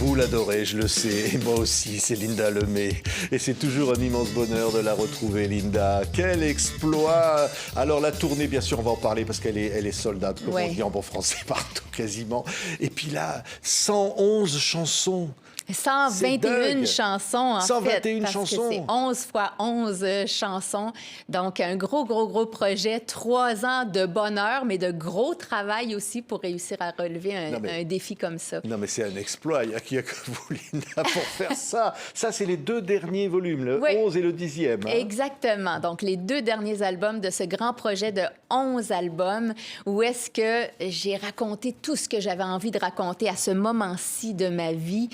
Vous l'adorez, je le sais, et moi aussi, c'est Linda Lemay. Et c'est toujours un immense bonheur de la retrouver, Linda. Quel exploit! Alors la tournée, bien sûr, on va en parler parce qu'elle est sold out, comme on dit en bon français, partout quasiment. Et puis là, 111 chansons. 121 chansons, en 121 fait, parce que c'est 11 fois 11 chansons. Donc, un gros projet. 3 ans de bonheur, mais de gros travail aussi pour réussir à relever un défi comme ça. Non, mais c'est un exploit. Il n'y a que vous, Linda, pour faire ça. Ça, c'est les 2 derniers volumes, le 11 et le 10e. Hein? Exactement. Donc, les 2 derniers albums de ce grand projet de 11 albums où est-ce que j'ai raconté tout ce que j'avais envie de raconter à ce moment-ci de ma vie.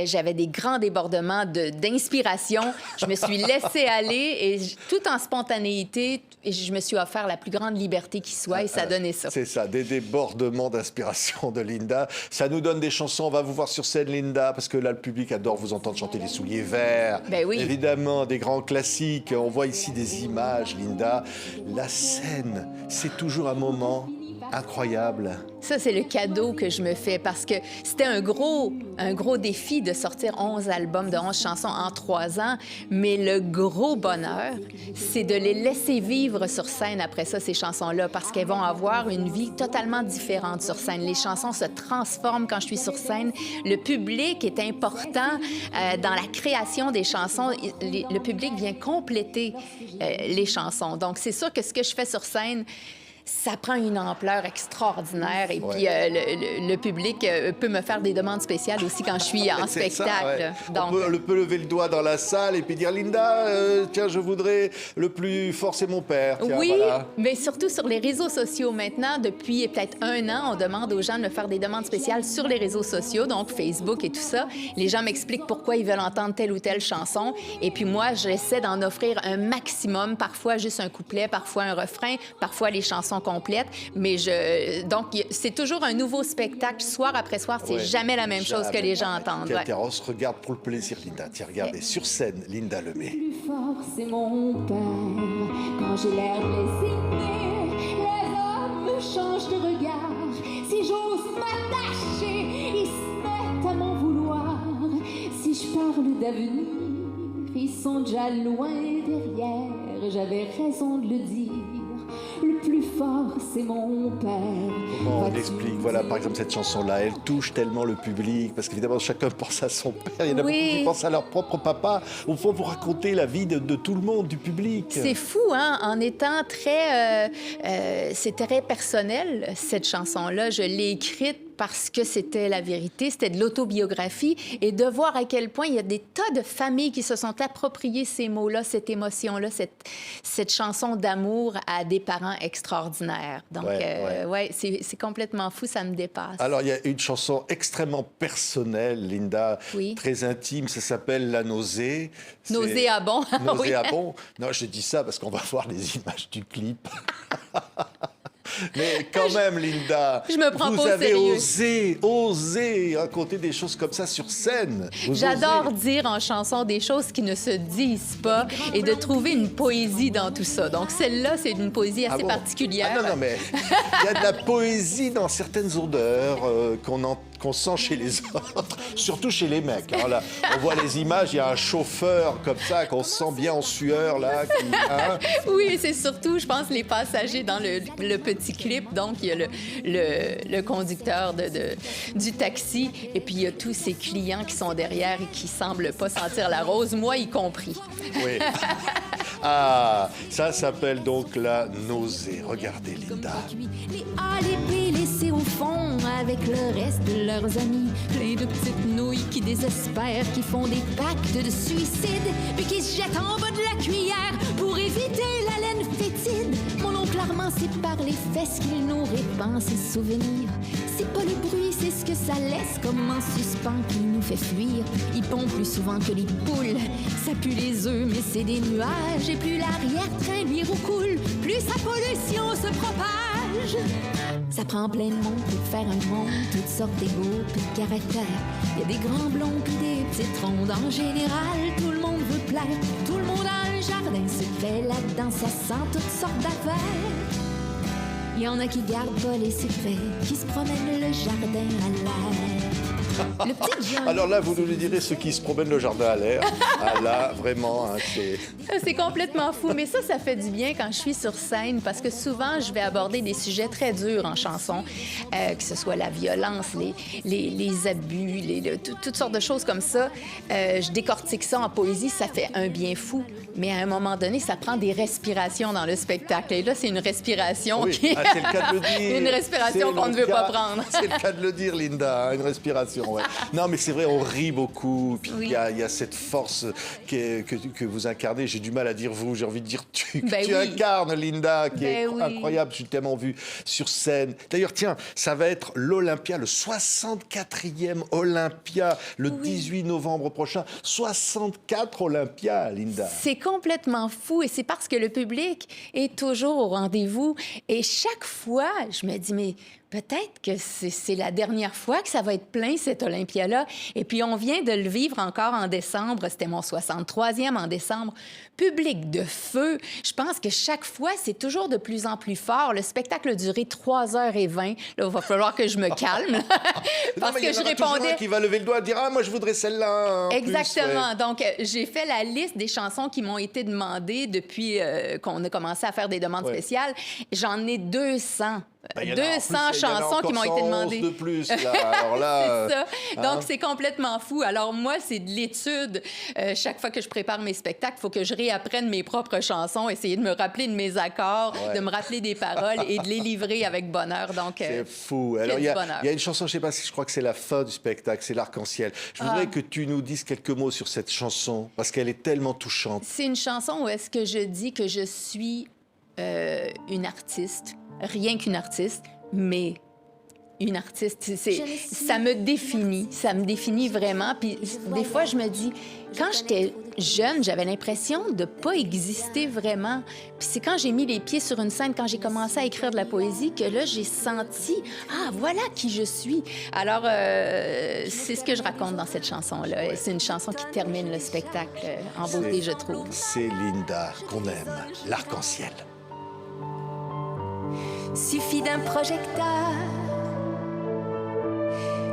J'avais des grands débordements d'inspiration. Je me suis laissée aller et tout en spontanéité, je me suis offert la plus grande liberté qui soit et ça donnait ça. C'est ça, des débordements d'inspiration de Linda. Ça nous donne des chansons. On va vous voir sur scène, Linda, parce que là, le public adore vous entendre chanter Les Souliers Verts. Ben oui. Évidemment, des grands classiques. On voit ici des images, Linda. La scène, c'est toujours un moment incroyable. Ça, c'est le cadeau que je me fais parce que c'était un gros défi de sortir 11 albums de 11 chansons en 3 ans. Mais le gros bonheur, c'est de les laisser vivre sur scène après ça, ces chansons-là, parce qu'elles vont avoir une vie totalement différente sur scène. Les chansons se transforment quand je suis sur scène. Le public est important dans la création des chansons. Le public vient compléter les chansons. Donc, c'est sûr que ce que je fais sur scène, ça prend une ampleur extraordinaire. Et puis, le public peut me faire des demandes spéciales aussi quand je suis en spectacle. Ça, Donc... On peut lever le doigt dans la salle et puis dire « Linda, tiens, je voudrais le plus fort, c'est mon père. » Oui, voilà. mais surtout sur les réseaux sociaux maintenant. Depuis peut-être 1 an, on demande aux gens de me faire des demandes spéciales sur les réseaux sociaux, donc Facebook et tout ça. Les gens m'expliquent pourquoi ils veulent entendre telle ou telle chanson. Et puis moi, j'essaie d'en offrir un maximum, parfois juste un couplet, parfois un refrain, parfois les chansons complète, mais donc c'est toujours un nouveau spectacle, soir après soir, c'est jamais la même chose que les gens entendent. On se regarde pour le plaisir, Linda. Tiens, regardez, sur scène, Linda Lemay. Le plus fort, c'est mon père. Quand j'ai l'air résigné, les hommes me changent de regard. Si j'ose m'attacher, ils se mettent à m'en vouloir. Si je parle d'avenir, ils sont déjà loin derrière. J'avais raison de le dire. Le plus fort, c'est mon père. Comment on explique? Voilà, par exemple, cette chanson-là, elle touche tellement le public, parce qu'évidemment, chacun pense à son père. Il y en a beaucoup qui pensent à leur propre papa. Au fond, vous racontez la vie de tout le monde, du public. C'est fou, hein? En étant très... c'est très personnel, cette chanson-là. Je l'ai écrite parce que c'était la vérité, c'était de l'autobiographie, et de voir à quel point il y a des tas de familles qui se sont appropriées ces mots-là, cette émotion-là, cette chanson d'amour à des parents extraordinaires. Donc, c'est complètement fou, ça me dépasse. Alors, il y a une chanson extrêmement personnelle, Linda, très intime, ça s'appelle « La nausée ». Nauséabond. Nauséabond. Non, je dis ça parce qu'on va voir les images du clip. Mais quand même, Linda, je me prends vous pas au avez sérieux. osé raconter des choses comme ça sur scène. J'adore dire en chanson des choses qui ne se disent pas et de trouver une poésie dans tout ça. Donc celle-là, c'est une poésie assez particulière. Ah non, mais il y a de la poésie dans certaines odeurs qu'on sent chez les autres, surtout chez les mecs. Alors là, on voit les images, il y a un chauffeur comme ça qu'on sent bien en sueur là. Oui, c'est surtout, je pense, les passagers dans le petit clip. Donc, il y a le conducteur du taxi et puis il y a tous ces clients qui sont derrière et qui semblent pas sentir la rose, moi y compris. Oui. Ah, ça s'appelle donc La nausée. Regardez, Linda. Les A, les B laissés au fond avec le reste de leurs amis. Plein de petites nouilles qui désespèrent, qui font des pactes de suicide, puis qui se jettent en bas de la cuillère pour éviter la laine fétide. Mon oncle Armand, c'est par les fesses qu'il nous répand ses souvenirs. C'est pas le bruit, c'est ce que ça laisse comme en suspens qui nous fait fuir. Il pond plus souvent que les poules, ça pue les œufs, mais c'est des nuages. Et plus l'arrière-train lui roucoule, plus sa pollution se propage. Ça prend plein de monde pour faire un monde, toutes sortes d'égos puis de caractères. Il y a des grands blonds puis des petites rondes. En général, tout le monde veut plaire. Tout le monde a un jardin secret là-dedans, ça sent toutes sortes d'affaires. Il y en a qui gardent pas les secrets, qui se promènent le jardin à l'air. Le petit Johnny... Alors là, vous nous direz ceux qui se promènent le jardin à l'air. Ah là, vraiment, hein, c'est... C'est complètement fou, mais ça fait du bien quand je suis sur scène parce que souvent, je vais aborder des sujets très durs en chanson, que ce soit la violence, les abus, toutes sortes de choses comme ça. Je décortique ça en poésie, ça fait un bien fou, mais à un moment donné, ça prend des respirations dans le spectacle. Et là, c'est une respiration Oui. qui... C'est le cas de le dire. Une respiration qu'on ne veut pas prendre. C'est le cas de le dire, Linda, hein, une respiration. Ouais. Non, mais c'est vrai, on rit beaucoup. Puis il Oui. y a cette force que vous incarnez. J'ai du mal à dire vous, j'ai envie de dire tu. Ben Tu oui. incarnes, Linda, qui est Oui. incroyable. Je suis tellement vu sur scène. D'ailleurs, tiens, ça va être l'Olympia, le 64e Olympia, le 18 novembre prochain. 64 Olympia, Linda. C'est complètement fou et c'est parce que le public est toujours au rendez-vous. Et chaque fois, je me dis, mais peut-être que c'est la dernière fois que ça va être plein, cet Olympia-là. Et puis, on vient de le vivre encore en décembre. C'était mon 63e en décembre. Public de feu. Je pense que chaque fois, c'est toujours de plus en plus fort. Le spectacle a duré 3h20. Là, il va falloir que je me calme parce Non, mais que je il y en aura toujours répondais... un qui va lever le doigt et dire « Ah, moi, je voudrais celle-là. » en plus, Exactement. ouais. Donc, j'ai fait la liste des chansons qui m'ont été demandées depuis qu'on a commencé à faire des demandes Ouais. spéciales. J'en ai 200. Ben, il y en a- en 200 plus, il y en a chansons qui encore m'ont été 111 demandées. de plus, là. Alors là, C'est ça. hein? Donc, c'est complètement fou. Alors, moi, c'est de l'étude. Chaque fois que je prépare mes spectacles, il faut que je réapprenne mes propres chansons, essayer de me rappeler de mes accords, Ouais. de me rappeler des paroles et de les livrer avec bonheur. Donc, C'est fou. que Alors, du il y bonheur. a une chanson, je ne sais pas si je crois que c'est la fin du spectacle, c'est l'Arc-en-Ciel. Je voudrais que tu nous dises quelques mots sur cette chanson, parce qu'elle est tellement touchante. C'est une chanson où est-ce que je dis que je suis une artiste, rien qu'une artiste, mais une artiste. Ça me définit vraiment. Puis des fois, je me dis, quand j'étais jeune, j'avais l'impression de pas exister vraiment. Puis c'est quand j'ai mis les pieds sur une scène, quand j'ai commencé à écrire de la poésie, que là, j'ai senti, ah, voilà qui je suis. Alors, c'est ce que je raconte dans cette chanson-là. Et c'est une chanson qui termine le spectacle en beauté, je trouve. C'est Linda qu'on aime, l'Arc-en-Ciel. Suffit d'un projecteur.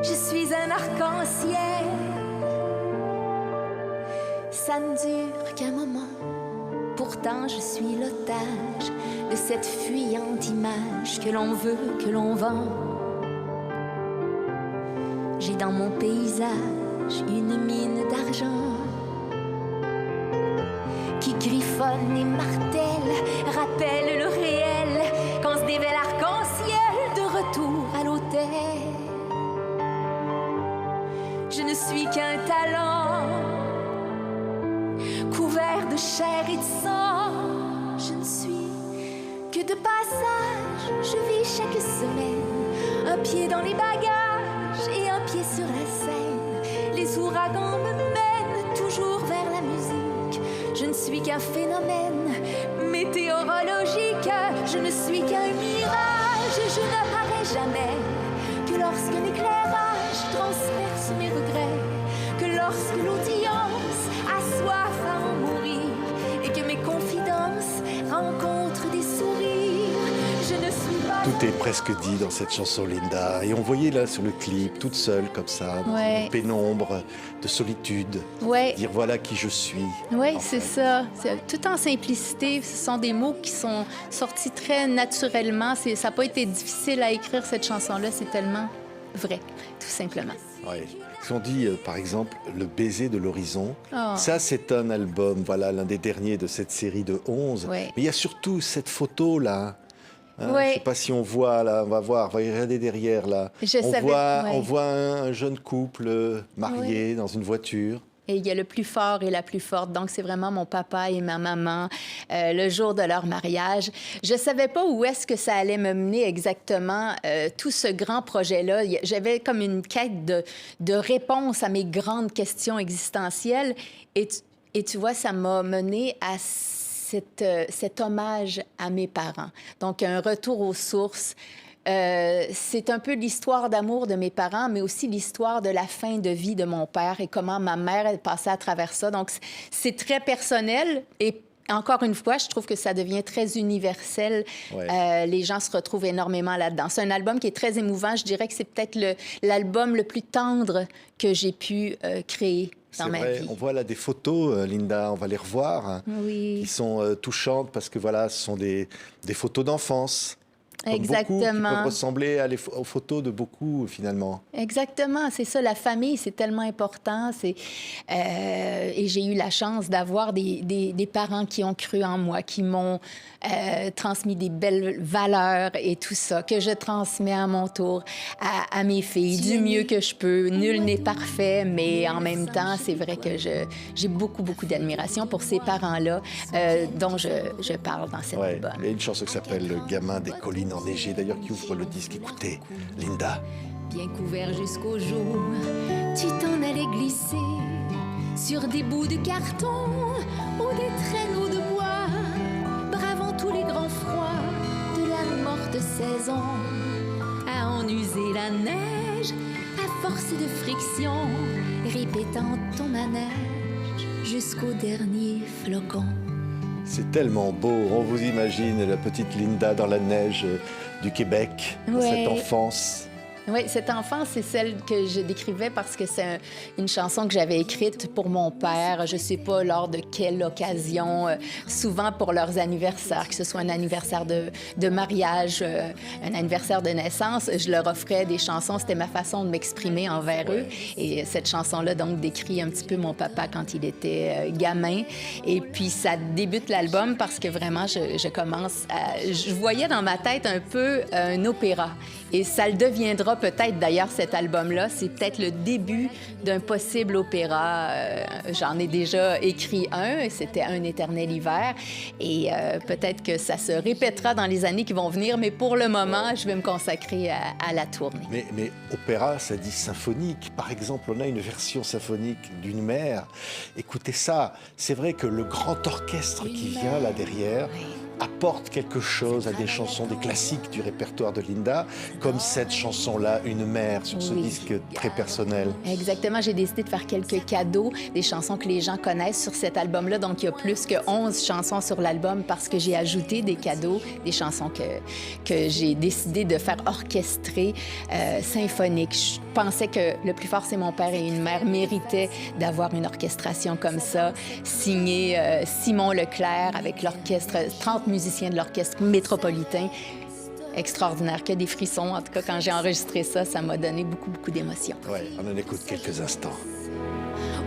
Je suis un arc-en-ciel. Ça ne dure qu'un moment. Pourtant, je suis l'otage de cette fuyante image que l'on veut, que l'on vend. J'ai dans mon paysage une mine d'argent qui griffonne et martèle, rappelle le réel quand se dévèle l'arc-en-ciel de retour à l'hôtel. Je ne suis qu'un talent couvert de chair et de sang. Je ne suis que de passage. Je vis chaque semaine un pied dans les bagages et un pied sur la scène. Les ouragans me mènent toujours vers la musique. Je ne suis qu'un phénomène météorologique. Je ne suis qu'un mirage. Je n'apparais jamais que lorsque l'éclairage transperce mes regrets, que lorsque l'audience a soif à en mourir et que mes confidences rencontrent des sourires. Je ne suis pas... Tout est presque dit dans cette chanson, Linda. Et on voyait là sur le clip, toute seule comme ça, dans Ouais. une pénombre de solitude, Ouais. dire voilà qui je suis. Oui, En c'est fait. ça. Tout en simplicité. Ce sont des mots qui sont sortis très naturellement. Ça n'a pas été difficile à écrire, cette chanson-là. C'est tellement vrai, tout simplement. Ouais. Si on dit, par exemple, Le baiser de l'horizon, Oh. ça, c'est un album, voilà, l'un des derniers de cette série de 11. Ouais. Mais il y a surtout cette photo-là. Hein, Ouais. Je ne sais pas si on voit, là, on va voir, on va y regarder derrière, là. Je on, savais- voit, ouais. on voit un jeune couple marié dans une voiture. Et il y a le plus fort et la plus forte. Donc, c'est vraiment mon papa et ma maman, le jour de leur mariage. Je ne savais pas où est-ce que ça allait me mener exactement, tout ce grand projet-là. J'avais comme une quête de réponse à mes grandes questions existentielles. Et tu vois, ça m'a mené à cet hommage à mes parents. Donc, un retour aux sources. C'est un peu l'histoire d'amour de mes parents, mais aussi l'histoire de la fin de vie de mon père et comment ma mère est passée à travers ça. Donc, c'est très personnel et encore une fois, je trouve que ça devient très universel. Ouais. Les gens se retrouvent énormément là-dedans. C'est un album qui est très émouvant. Je dirais que c'est peut-être l'album le plus tendre que j'ai pu créer dans ma vie. On voit là des photos, Linda, on va les revoir, Oui. qui sont touchantes parce que voilà, ce sont des photos d'enfance. Comme Exactement. beaucoup, qui peuvent ressembler aux photos de beaucoup, finalement. Exactement, c'est ça. La famille, c'est tellement important. Et j'ai eu la chance d'avoir des parents qui ont cru en moi, qui m'ont transmis des belles valeurs et tout ça, que je transmets à mon tour à mes filles du mieux que je peux. Nul n'est parfait, mais en même temps, c'est vrai que j'ai beaucoup, beaucoup d'admiration pour ces parents-là dont je parle dans cet album. Il y a une chanson qui s'appelle « Le gamin des collines enneigées », d'ailleurs, qui ouvre le disque. Écoutez, Linda. Bien couvert jusqu'au jour, tu t'en allais glisser sur des bouts de carton ou des traîneaux de bois, bravant tous les grands froids de la morte saison, à en user la neige à force de friction, répétant ton manège jusqu'au dernier flocon. C'est tellement beau. On vous imagine la petite Linda dans la neige du Québec, cette enfance. Oui, cette enfance, c'est celle que je décrivais parce que c'est une chanson que j'avais écrite pour mon père. Je ne sais pas lors de quelle occasion, souvent pour leurs anniversaires, que ce soit un anniversaire de mariage, un anniversaire de naissance, je leur offrais des chansons. C'était ma façon de m'exprimer envers eux. Et cette chanson-là, donc, décrit un petit peu mon papa quand il était gamin. Et puis, ça débute l'album parce que vraiment, je commence à... Je voyais dans ma tête un peu un opéra. Et ça le deviendra peut-être, d'ailleurs, cet album-là. C'est peut-être le début d'un possible opéra. J'en ai déjà écrit un, c'était Un éternel hiver. Et peut-être que ça se répétera dans les années qui vont venir, mais pour le moment, je vais me consacrer à la tournée. Mais opéra, ça dit symphonique. Par exemple, on a une version symphonique d'une mère. Écoutez ça, c'est vrai que le grand orchestre qui vient là derrière... apporte quelque chose à des chansons, des classiques du répertoire de Linda, comme cette chanson-là, Une mère, sur ce disque très personnel. Exactement. J'ai décidé de faire quelques cadeaux, des chansons que les gens connaissent sur cet album-là. Donc, il y a plus que 11 chansons sur l'album parce que j'ai ajouté des cadeaux, des chansons que j'ai décidé de faire orchestrer, symphoniques. Je pensais que Le plus fort, c'est mon père et une mère méritait d'avoir une orchestration comme ça, signée Simon Leclerc avec l'orchestre, 30 musiciens de l'orchestre métropolitain. Extraordinaire, que des frissons. En tout cas, quand j'ai enregistré ça, ça m'a donné beaucoup, beaucoup d'émotions. Oui, on en écoute quelques instants.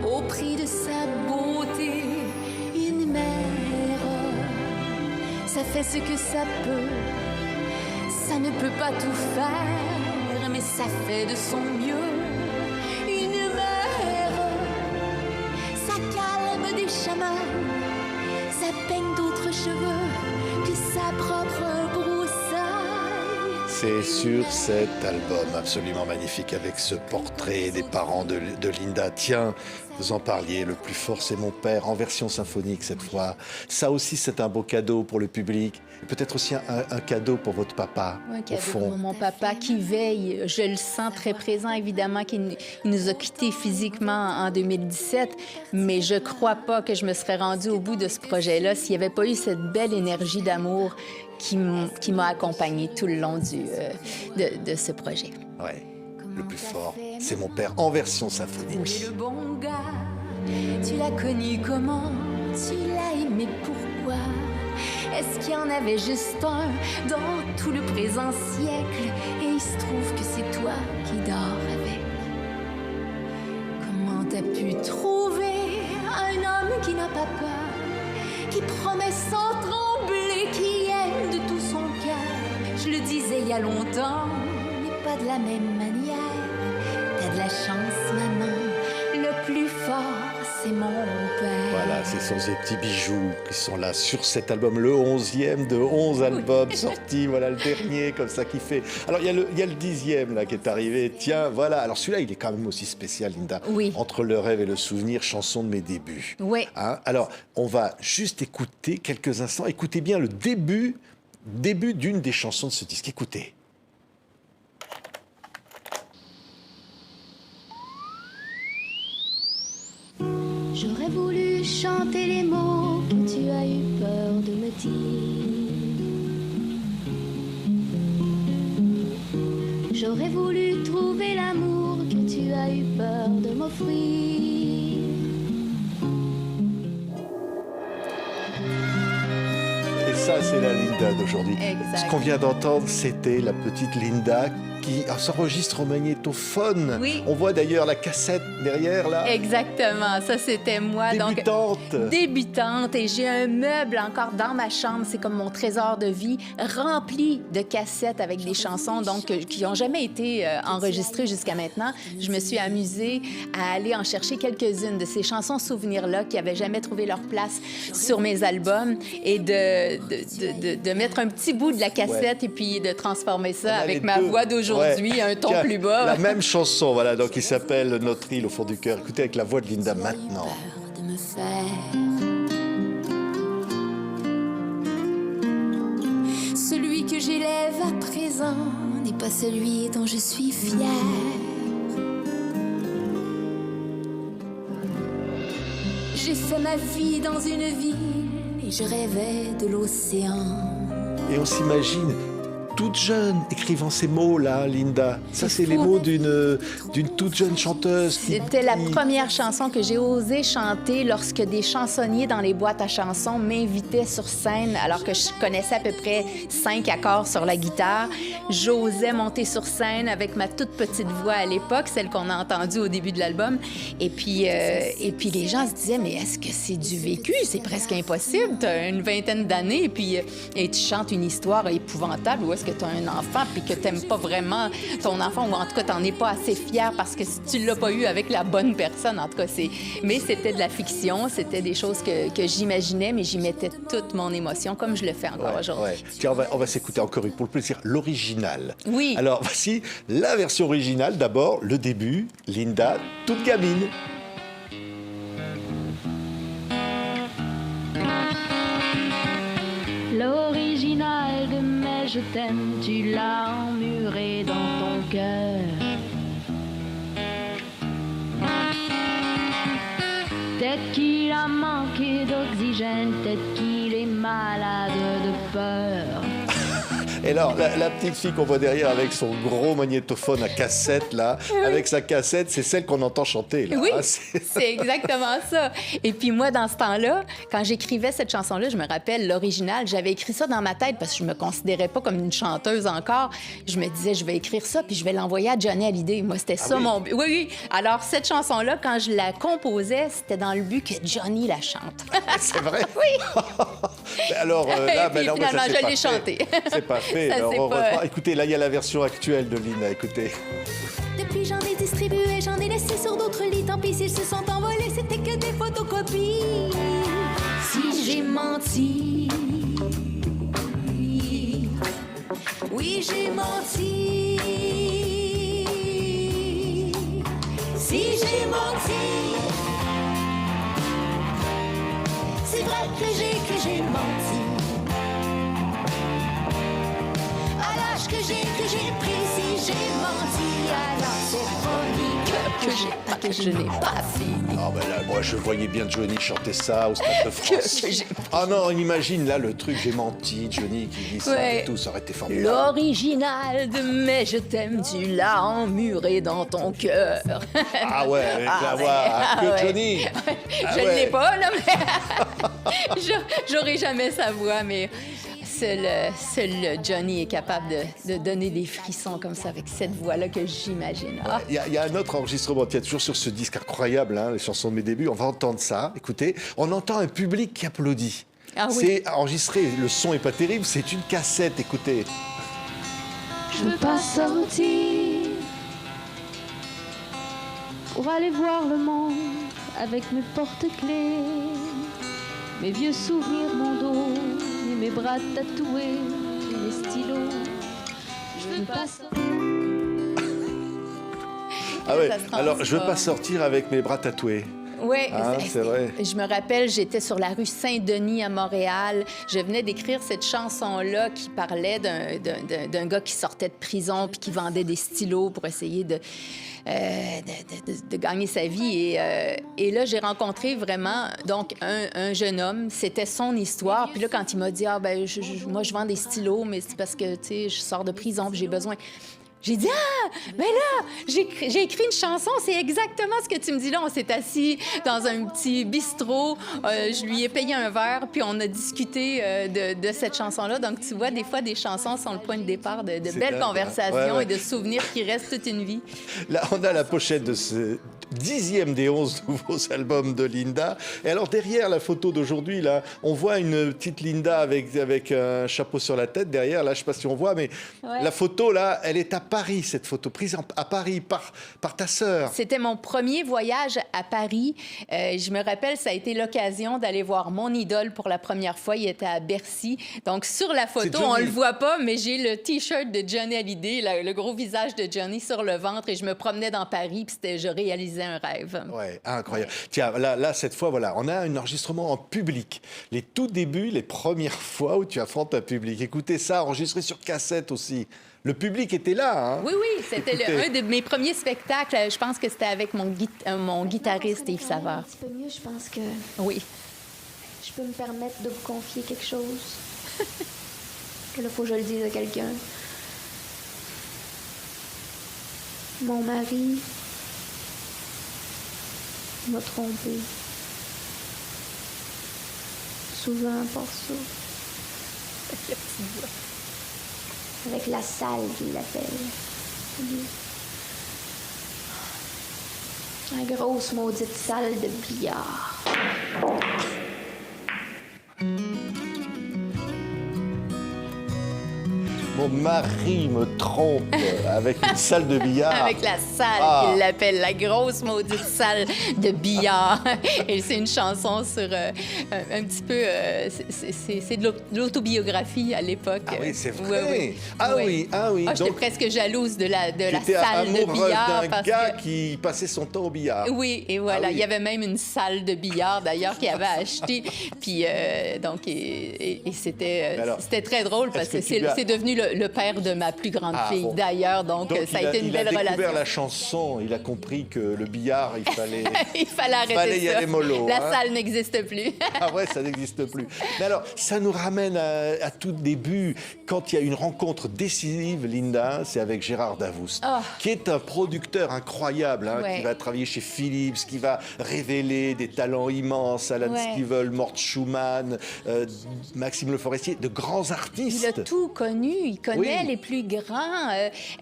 Au prix de sa beauté, une mère, ça fait ce que ça peut. Ça ne peut pas tout faire, mais ça fait de son mieux. Une mère, ça calme des chamans, ça peigne d'autres cheveux que sa propre broussaille. C'est sur cet album absolument magnifique avec ce portrait des parents de Linda. Tiens, vous en parliez, Le plus fort c'est mon père, en version symphonique cette fois. Ça aussi c'est un beau cadeau pour le public. Peut-être aussi un cadeau pour votre papa, Un cadeau au fond. pour mon papa qui veille. Je le sens très présent, évidemment, qu'il nous a quittés physiquement en 2017, mais je crois pas que je me serais rendue au bout de ce projet-là s'il n'y avait pas eu cette belle énergie d'amour qui m'a accompagnée tout le long de ce projet. Ouais. Le plus fort, c'est mon père, en version symphonique. Oui, le bon gars, tu l'as connu comment? Tu l'as aimé pourquoi? Est-ce qu'il y en avait juste un dans tout le présent siècle? Et il se trouve que c'est toi qui dors avec. Comment t'as pu trouver un homme qui n'a pas peur, qui promet sans trembler, qui aime de tout son cœur? Je le disais il y a longtemps, mais pas de la même manière. T'as de la chance, maman, le plus fort, c'est mon père. Voilà, ce sont ces petits bijoux qui sont là sur cet album, le 11e de 11 albums sortis. Voilà le dernier, comme ça, qui fait... Alors, il y a le 10e, là, qui est arrivé. Tiens, voilà. Alors, celui-là, il est quand même aussi spécial, Linda. Oui. Entre le rêve et le souvenir, chanson de mes débuts. Oui. Hein? Alors, on va juste écouter quelques instants. Écoutez bien le début d'une des chansons de ce disque. Écoutez. J'aurais voulu voulu chanter les mots que tu as eu peur de me dire. J'aurais voulu trouver l'amour que tu as eu peur de m'offrir. Et ça, c'est la Linda d'aujourd'hui. Exact. Ce qu'on vient d'entendre, c'était la petite Linda qui s'enregistre au magnétophone. Oui. On voit d'ailleurs la cassette derrière, là. Exactement, ça c'était moi. Débutante. Donc, débutante, et j'ai un meuble encore dans ma chambre, c'est comme mon trésor de vie, rempli de cassettes avec des chansons donc qui n'ont jamais été enregistrées jusqu'à maintenant. Je me suis amusée à aller en chercher quelques-unes de ces chansons souvenirs-là qui n'avaient jamais trouvé leur place sur mes albums et de mettre un petit bout de la cassette et puis de transformer ça avec ma voix d'aujourd'hui, un ton plus bas. La même chanson, voilà, donc il s'appelle Notre île au fond du cœur. Écoutez avec la voix de Linda maintenant. De me faire. Celui que j'élève à présent n'est pas celui dont je suis fière. J'ai fait ma vie dans une ville et je rêvais de l'océan. Et on s'imagine toute jeune écrivant ces mots-là, Linda. Ça, c'est les fou. mots d'une toute jeune chanteuse. C'était la première chanson que j'ai osé chanter lorsque des chansonniers dans les boîtes à chansons m'invitaient sur scène alors que je connaissais à peu près 5 accords sur la guitare. J'osais monter sur scène avec ma toute petite voix à l'époque, celle qu'on a entendue au début de l'album. Et puis les gens se disaient, mais est-ce que c'est du vécu? C'est presque impossible. Tu as une vingtaine d'années et tu chantes une histoire épouvantable. Ou est-ce que tu as un enfant puis que tu n'aimes pas vraiment ton enfant, ou en tout cas, tu n'en es pas assez fier parce que tu ne l'as pas eu avec la bonne personne. En tout cas, mais c'était de la fiction, c'était des choses que j'imaginais, mais j'y mettais toute mon émotion, comme je le fais encore aujourd'hui. Ouais. Tiens, on va s'écouter encore une pour le plaisir, l'original. Oui. Alors, voici la version originale. D'abord, le début, Linda, toute gamine. L'original de mes je t'aime, tu l'as emmuré dans ton cœur. Peut-être qu'il a manqué d'oxygène, peut-être qu'il est malade de peur. Et alors, la petite fille qu'on voit derrière avec son gros magnétophone à cassette, là, avec sa cassette, c'est celle qu'on entend chanter, là. Oui, Ah, c'est exactement ça. Et puis moi, dans ce temps-là, quand j'écrivais cette chanson-là, je me rappelle, l'original, j'avais écrit ça dans ma tête parce que je me considérais pas comme une chanteuse encore. Je me disais, je vais écrire ça puis je vais l'envoyer à Johnny Hallyday. Moi, c'était ça mon but. Oui. Alors, cette chanson-là, quand je la composais, c'était dans le but que Johnny la chante. C'est vrai? Oui. Alors, là, Et puis, non, mais finalement, ça, c'est je pas l'ai fait. chanté. C'est pas fait. Ça, Alors, c'est on pas- reprend. Écoutez, là, il y a la version actuelle de Linda. Écoutez. Depuis j'en ai distribué, j'en ai laissé sur d'autres lits. Tant pis s'ils se sont envolés, c'était que des photocopies. Si j'ai menti, oui j'ai menti. Si j'ai menti, c'est vrai que j'ai menti. À l'âge que j'ai pris, si j'ai menti, alors c'est folie que je n'ai pas fini. Ah ben là, moi, je voyais bien Johnny chanter ça au Stade de France. Ah non, on imagine, là, le truc, j'ai menti, Johnny qui dit ça Ouais. et tout, ça aurait été formidable. L'original de Mais je t'aime, tu l'as emmuré dans ton cœur. Ah ouais, avec la ouais. voix que ouais. Johnny. Ah Je ne ouais. l'ai pas, là, mais j'aurai jamais sa voix, mais seul Johnny est capable de donner des frissons comme ça avec cette voix-là que j'imagine. Ah. Il y a un autre enregistrement, il y a toujours sur ce disque incroyable, hein, les chansons de mes débuts, on va entendre ça, écoutez, on entend un public qui applaudit. Ah oui. C'est enregistré, le son est pas terrible, c'est une cassette, écoutez. Je veux pas sortir pour aller voir le monde avec mes porte-clés, mes vieux souvenirs, mon dos et mes bras tatoués, et mes stylos. Je veux pas sortir. Ah ouais, Ça se alors je veux transforme. pas sortir avec mes bras tatoués. Oui, c'est vrai. Je me rappelle, j'étais sur la rue Saint-Denis à Montréal. Je venais d'écrire cette chanson-là qui parlait d'un gars qui sortait de prison puis qui vendait des stylos pour essayer de gagner sa vie. Et là, j'ai rencontré vraiment donc un jeune homme. C'était son histoire. Puis là, quand il m'a dit « Ah, ben moi, je vends des stylos, mais c'est parce que, tu sais, je sors de prison puis j'ai besoin... » J'ai dit, ah, ben là, j'ai écrit une chanson, c'est exactement ce que tu me dis là. On s'est assis dans un petit bistrot, je lui ai payé un verre, puis on a discuté de cette chanson-là. Donc, tu vois, des fois, des chansons sont le point de départ de belles conversations et de souvenirs qui restent toute une vie. Là, on a la pochette de ce 10e des 11 nouveaux albums de Linda. Et alors, derrière la photo d'aujourd'hui, là, on voit une petite Linda avec un chapeau sur la tête. Derrière, là, je ne sais pas si on voit, mais la photo, là, elle est à Paris, cette photo, prise à Paris par ta sœur. C'était mon premier voyage à Paris. Je me rappelle, ça a été l'occasion d'aller voir mon idole pour la première fois. Il était à Bercy. Donc, sur la photo, on ne le voit pas, mais j'ai le T-shirt de Johnny Hallyday, le gros visage de Johnny sur le ventre, et je me promenais dans Paris, puis je réalisais un rêve. Oui, incroyable. Tiens, là, cette fois, voilà, on a un enregistrement en public. Les tout débuts, les premières fois où tu affrontes un public. Écoutez ça, enregistré sur cassette aussi. Le public était là, hein? Oui, c'était un de mes premiers spectacles. Je pense que c'était avec mon guitariste Yves Savard. Un petit peu mieux, je pense que oui. Je peux me permettre de vous confier quelque chose. Que là, faut que je le dise à quelqu'un. Mon mari m'a trompée. Souvent pour ça. Avec la salle qu'il l'appelle. La grosse maudite salle de billard. Mon mari me trompe avec une salle de billard. Avec la salle qu'il l'appelle, la grosse maudite salle de billard. Et c'est une chanson sur un petit peu... c'est de l'autobiographie à l'époque. Ah oui, c'est vrai. Oui. Ah oui. J'étais presque jalouse de la salle de billard. D'un gars qui passait son temps au billard. Oui, et voilà. Il y avait même une salle de billard, d'ailleurs, qu'il avait acheté. Puis, donc, c'était très drôle parce que c'est devenu le père de ma plus grande fille, d'ailleurs. Donc ça a été une belle relation. Il a découvert la chanson, il a compris que le billard, il fallait... il fallait arrêter y aller mollo. La salle n'existe plus. Ah ouais, ça n'existe plus. Mais alors, ça nous ramène à tout début, quand il y a une rencontre décisive, Linda, c'est avec Gérard Davoust, qui est un producteur incroyable, qui va travailler chez Philips, qui va révéler des talents immenses, Alan Stivell, Mort Schumann, Maxime Le Forestier, de grands artistes. Il a tout connu, il connaît les plus grands.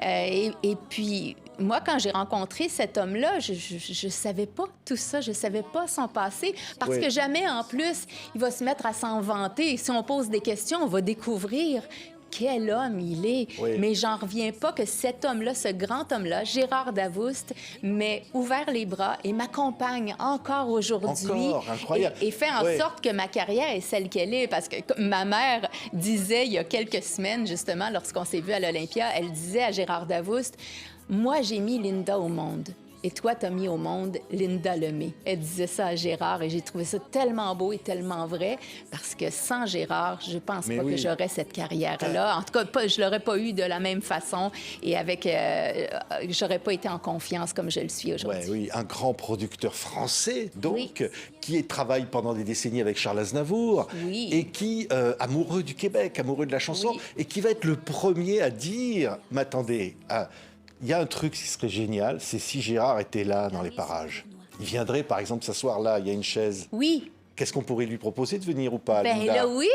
Et puis, moi, quand j'ai rencontré cet homme-là, je savais pas tout ça, je savais pas son passé, parce que jamais, en plus, il va se mettre à s'en vanter. Si on pose des questions, on va découvrir quel homme il est. Mais j'en reviens pas que cet homme-là, ce grand homme-là, Gérard Davoust, m'ait ouvert les bras et m'accompagne encore aujourd'hui. Encore, incroyable. Et fait en sorte que ma carrière est celle qu'elle est. Parce que ma mère disait, il y a quelques semaines, justement, lorsqu'on s'est vu à l'Olympia, elle disait à Gérard Davoust, « Moi, j'ai mis Linda au monde. Et toi, t'as mis au monde Linda Lemay. » Elle disait ça à Gérard et j'ai trouvé ça tellement beau et tellement vrai parce que sans Gérard, je pense pas que j'aurais cette carrière-là. En tout cas, je l'aurais pas eu de la même façon et j'aurais pas été en confiance comme je le suis aujourd'hui. Oui, un grand producteur français, donc, qui travaille pendant des décennies avec Charles Aznavour et qui, amoureux du Québec, amoureux de la chanson, et qui va être le premier à dire, mais attendez, il y a un truc qui serait génial, c'est si Gérard était là dans les parages. Il viendrait, par exemple, s'asseoir là, il y a une chaise. Oui. Qu'est-ce qu'on pourrait lui proposer de venir ou pas, Linda? Là, oui.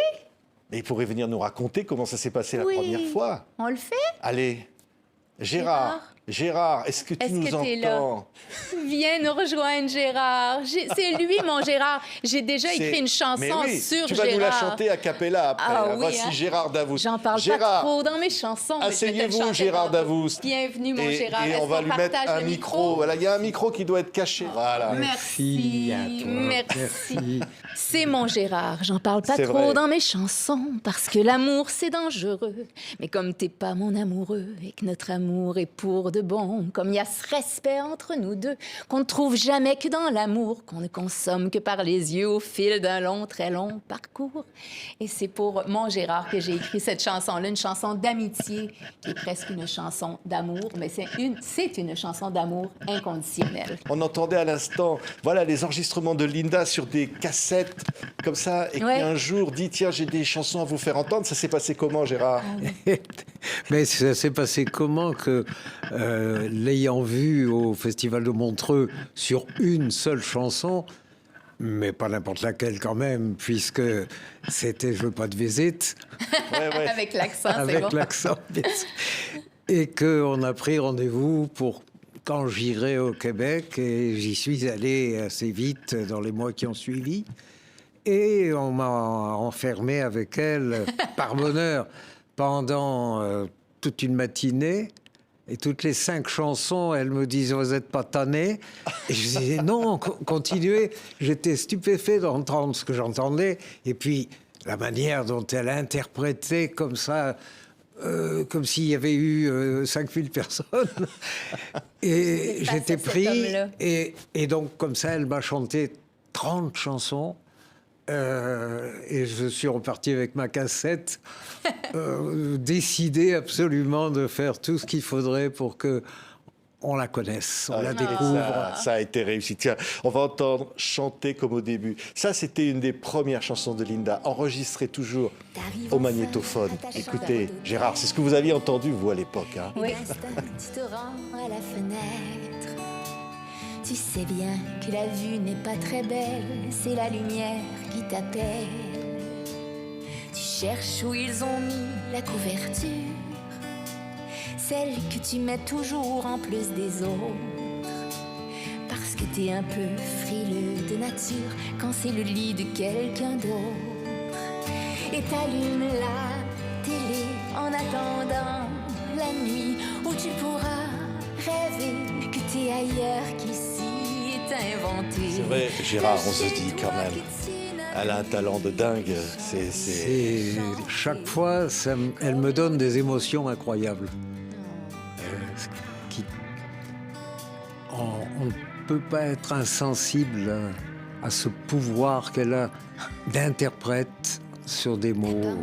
Et il pourrait venir nous raconter comment ça s'est passé la première fois. On le fait? Allez, Gérard, est-ce que tu nous entends? Viens nous rejoindre, Gérard. C'est lui, mon Gérard. J'ai déjà écrit une chanson sur Gérard. Tu vas nous la chanter a cappella après. Voici Gérard Davoust. J'en parle pas trop dans mes chansons. Asseyez-vous, Gérard Davoust. Bienvenue, mon Gérard. Et on va lui mettre un micro. Voilà, il y a un micro qui doit être caché. Voilà. Merci à toi. Merci. C'est mon Gérard. J'en parle pas trop dans mes chansons parce que l'amour, c'est dangereux. Mais comme t'es pas mon amoureux et que notre amour est pour de bon, comme il y a ce respect entre nous deux, qu'on ne trouve jamais que dans l'amour, qu'on ne consomme que par les yeux au fil d'un long, très long parcours. Et c'est pour mon Gérard que j'ai écrit cette chanson-là, une chanson d'amitié, qui est presque une chanson d'amour, mais c'est une chanson d'amour inconditionnelle. On entendait à l'instant, voilà, les enregistrements de Linda sur des cassettes comme ça, et qui un jour dit, tiens, j'ai des chansons à vous faire entendre. Ça s'est passé comment, Gérard? Mais ça s'est passé comment que, l'ayant vu au Festival de Montreux sur une seule chanson, mais pas n'importe laquelle quand même, puisque c'était Je veux pas de visite. Avec l'accent, c'est Avec bon. l'accent, bien sûr. Et qu'on a pris rendez-vous pour quand j'irai au Québec, et j'y suis allé assez vite dans les mois qui ont suivi. Et on m'a enfermé avec elle, par bonheur, pendant toute une matinée. Et toutes les 5 chansons, elle me disait, vous n'êtes pas tanné? Et je disais, non, continuez. J'étais stupéfait d'entendre ce que j'entendais. Et puis, la manière dont elle interprétait comme ça, comme s'il y avait eu 5000 personnes. Et j'étais pris. Et donc, comme ça, elle m'a chanté 30 chansons. Et je suis reparti avec ma cassette, décidé absolument de faire tout ce qu'il faudrait pour que on la connaisse, on la découvre. Ça a été réussi. Tiens, on va entendre Chanter comme au début. Ça, c'était une des premières chansons de Linda, enregistrée toujours au magnétophone. Écoutez, Gérard, c'est ce que vous aviez entendu, vous, à l'époque. Hein? Oui. Tu te rends à la fenêtre. Tu sais bien que la vue n'est pas très belle, c'est la lumière qui t'appelle. Tu cherches où ils ont mis la couverture, celle que tu mets toujours en plus des autres. Parce que t'es un peu frileux de nature quand c'est le lit de quelqu'un d'autre. Et t'allumes la télé en attendant la nuit où tu pourras rêver que t'es ailleurs qu'ici est inventé. C'est vrai, Gérard, on se dit quand même, elle a un talent de dingue. Et chaque fois, elle me donne des émotions incroyables. On ne peut pas être insensible à ce pouvoir qu'elle a d'interprète sur des mots.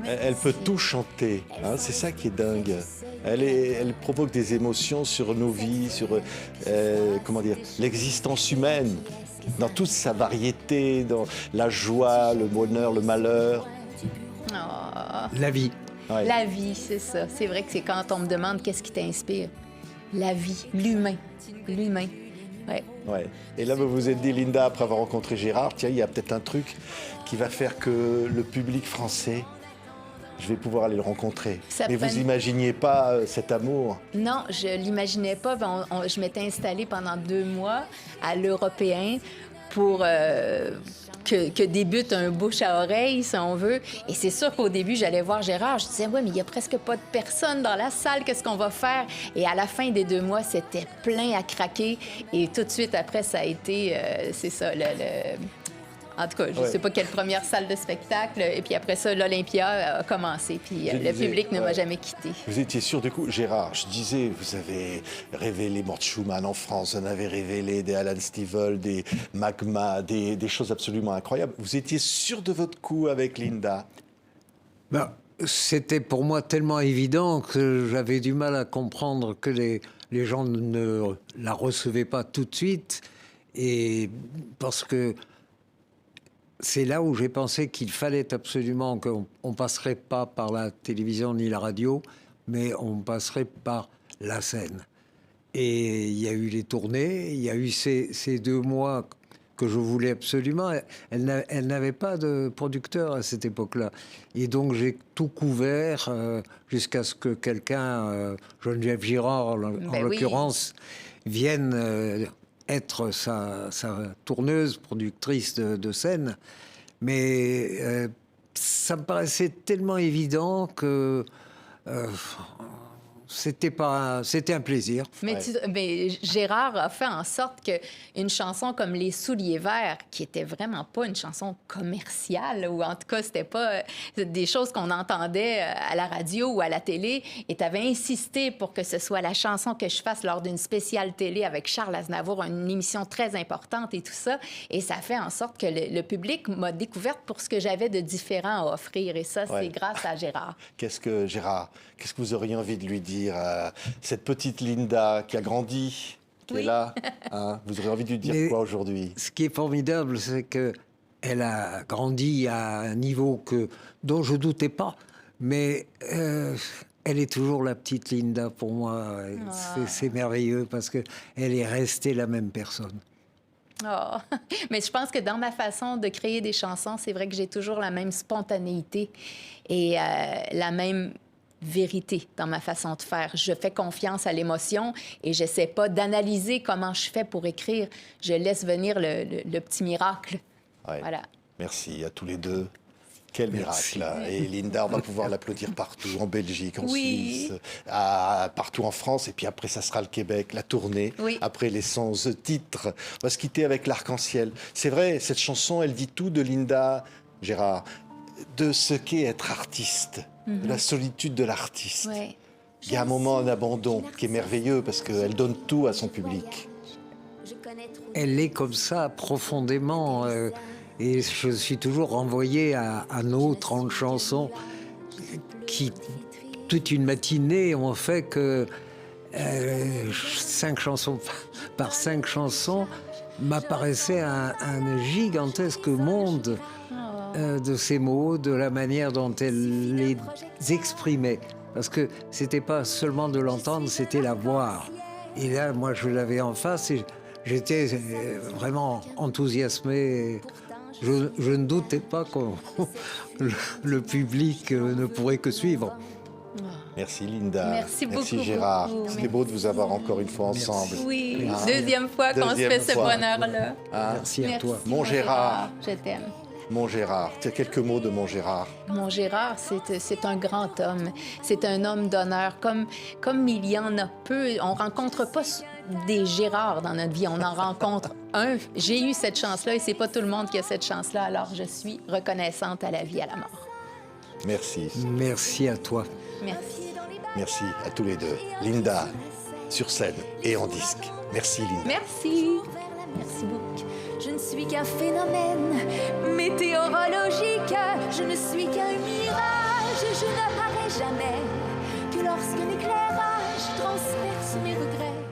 Elle peut tout chanter, hein, c'est ça qui est dingue. Elle provoque des émotions sur nos vies, sur comment dire, l'existence humaine, dans toute sa variété, dans la joie, le bonheur, le malheur. Oh. La vie. Ouais. La vie, c'est ça. C'est vrai que c'est quand on me demande qu'est-ce qui t'inspire. La vie, l'humain. L'humain. Ouais. Ouais. Et là, vous vous êtes dit, Linda, après avoir rencontré Gérard, tiens, il y a peut-être un truc qui va faire que le public français, je vais pouvoir aller le rencontrer. Mais vous n'imaginiez pas cet amour? Non, je ne l'imaginais pas. Je m'étais installée pendant 2 mois à l'Européen pour que débute un bouche à oreille, si on veut. Et c'est sûr qu'au début, j'allais voir Gérard. Je disais, oui, mais il n'y a presque pas de personne dans la salle. Qu'est-ce qu'on va faire? Et à la fin des 2 mois, c'était plein à craquer. Et tout de suite après, ça a été, c'est ça, en tout cas, je ne sais pas quelle première salle de spectacle. Et puis après ça, l'Olympia a commencé. Puis le public ne m'a jamais quitté. Vous étiez sûr du coup, Gérard, je disais, vous avez révélé Mort Schumann en France, vous en avez révélé des Alan Stivell, des Magma, des choses absolument incroyables. Vous étiez sûr de votre coup avec Linda? Ben, c'était pour moi tellement évident que j'avais du mal à comprendre que les gens ne la recevaient pas tout de suite. Et parce que c'est là où j'ai pensé qu'il fallait absolument qu'on ne passerait pas par la télévision ni la radio, mais on passerait par la scène. Et il y a eu les tournées, il y a eu ces 2 mois que je voulais absolument. Elle n'avait pas de producteur à cette époque-là. Et donc j'ai tout couvert jusqu'à ce que quelqu'un, Geneviève Girard en l'occurrence, vienne... être sa tourneuse, productrice de scène. Mais ça me paraissait tellement évident que c'était un plaisir. Mais, mais Gérard a fait en sorte qu'une chanson comme Les Souliers Verts, qui était vraiment pas une chanson commerciale, ou en tout cas, c'était pas des choses qu'on entendait à la radio ou à la télé, et tu avais insisté pour que ce soit la chanson que je fasse lors d'une spéciale télé avec Charles Aznavour, une émission très importante et tout ça. Et ça fait en sorte que le public m'a découverte pour ce que j'avais de différent à offrir. Et ça, c'est grâce à Gérard. Qu'est-ce que vous auriez envie de lui dire à cette petite Linda qui a grandi, qui est là, hein? Vous auriez envie de lui dire quoi aujourd'hui? Ce qui est formidable, c'est qu'elle a grandi à un niveau dont je ne doutais pas. Mais elle est toujours la petite Linda pour moi. C'est merveilleux parce qu'elle est restée la même personne. Oh. Mais je pense que dans ma façon de créer des chansons, c'est vrai que j'ai toujours la même spontanéité et la même vérité dans ma façon de faire. Je fais confiance à l'émotion et j'essaie pas d'analyser comment je fais pour écrire. Je laisse venir le petit miracle. Ouais. Voilà. Merci à tous les deux. Quel miracle. Et Linda, on va pouvoir l'applaudir partout, en Belgique, en Suisse, partout en France. Et puis après, ça sera le Québec, la tournée. Oui. Après les 111 titres. On va se quitter avec l'Arc-en-Ciel. C'est vrai, cette chanson, elle dit tout de Linda, Gérard, de ce qu'est être artiste, de la solitude de l'artiste. Ouais. Il y a un moment d'abandon qui est merveilleux parce qu'elle donne tout à son public. Elle est comme ça profondément... Et je suis toujours renvoyé à nos 30 chansons qui, toute une matinée, ont fait que 5 chansons par 5 chansons m'apparaissait un gigantesque monde de ces mots, de la manière dont elle les exprimait. Parce que c'était pas seulement de l'entendre, c'était la voir. Et là, moi, je l'avais en face et j'étais vraiment enthousiasmé. Je ne doutais pas que le public ne pourrait que suivre. Merci Linda. Merci beaucoup. Merci Gérard. C'était beau de vous avoir encore une fois ensemble. Oui, deuxième fois qu'on se fait ce bonheur-là. Merci à toi. Mon Gérard. Je t'aime. Mon Gérard. Tu as quelques mots de mon Gérard? Mon Gérard, c'est un grand homme. C'est un homme d'honneur. Comme il y en a peu, on ne rencontre pas des Gérards dans notre vie. On en rencontre un. J'ai eu cette chance-là et c'est pas tout le monde qui a cette chance-là. Alors, je suis reconnaissante à la vie, à la mort. Merci. Merci à toi. Merci. Merci à tous les deux. Linda, sur scène et en disque. Merci Linda. Merci. Merci beaucoup. Je ne suis qu'un phénomène météorologique. Je ne suis qu'un mirage. Je n'apparais jamais que lorsqu'un éclairage transperce mes regrets.